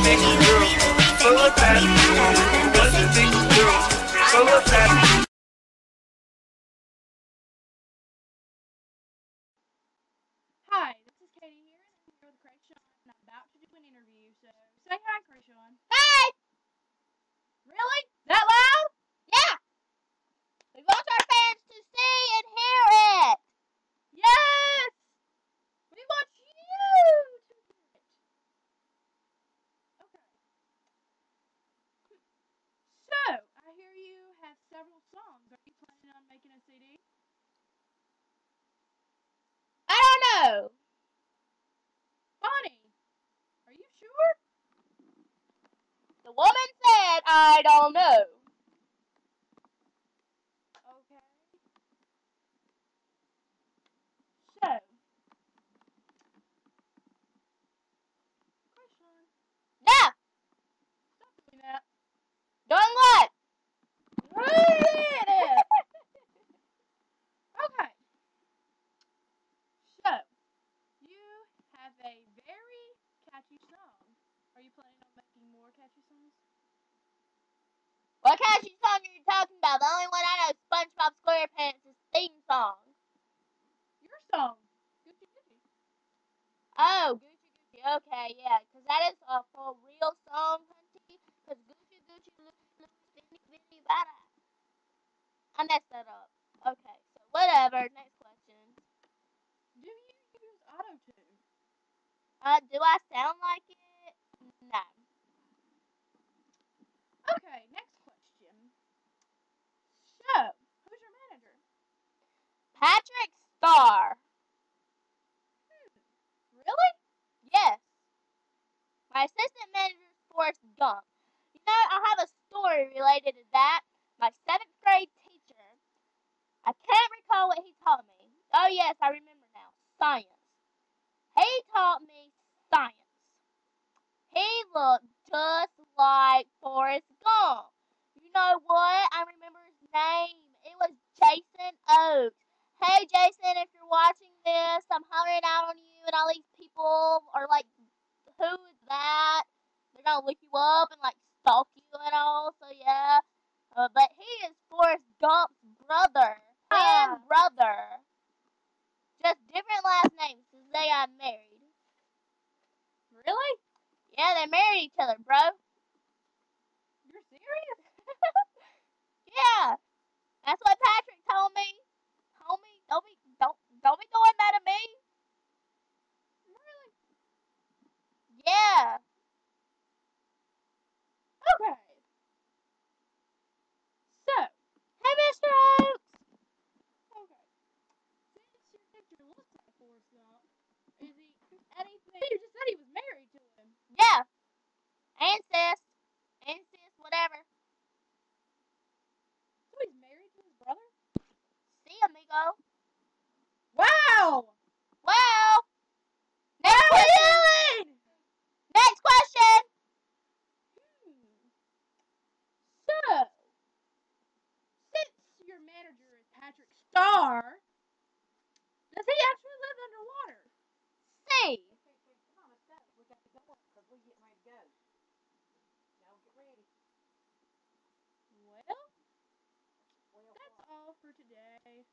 think it's true. Full of that. Doesn't think it's true. Full of that. Hi, this is Katie here, and I'm here with Krayshawn, and I'm about to do an interview, so say hi, Krayshawn. Hey! Really? That loud? Yeah! We want our fans to see and hear it! Yes! We want you to hear it. Okay. So, I hear you have several songs. Are you planning on making a CD? I don't know. Bonnie, are you sure? The woman said, I don't know. Okay. So, Krayshawn, Yeah! stop doing that. Doing what? Read it! Okay. So, you have a very catchy song. Are you planning on making more catchy songs? What catchy song are you talking about? The only one I know is SpongeBob SquarePants' theme song. Your song. Gucci Gucci. Oh, Gucci Gucci. Okay, yeah, because that is a for real song, hunty. Because Gucci Gucci, Finny Finny Bada. I messed that up. Okay, so whatever. Next question. Do you use auto-tune? Do I sound like it? No. Okay, next question. So, who's your manager? Patrick Star. Really? Yes. My assistant manager is Forrest Gump. You know, I have a story related to that. My 7th grade teacher, I can't recall what he taught me. Oh yes, I remember now. Science. He taught me science. He looked just like Forrest Gump. You know what? I remember his name. It was Jason Oakes. Hey Jason, if you're watching this, I'm hollering out on you, and all these people are like, who is that? They're gonna look you up and like stalk you and all. So yeah, but he is Forrest Gump's brother, twin brother. Just different last names since they got married. Really? Yeah, they married each other, bro. You're serious? Yeah, that's what Patrick told me. Homie, don't be doing that to me. Really? Yeah. Okay. So, Hey, Mr. Oakes. okay. Since your picture looks like Forrest Gump, is he anything? You just said he was married to him. Yeah. Incest, whatever. So he's married to his brother? See, amigo. Wow! Well, What next are we question. doing? Next question. So, since your manager is Patrick Star, does he actually live underwater? See. Come on, let's go. We got to go up because we're getting ready to go. Now get ready. Well, that's all for today.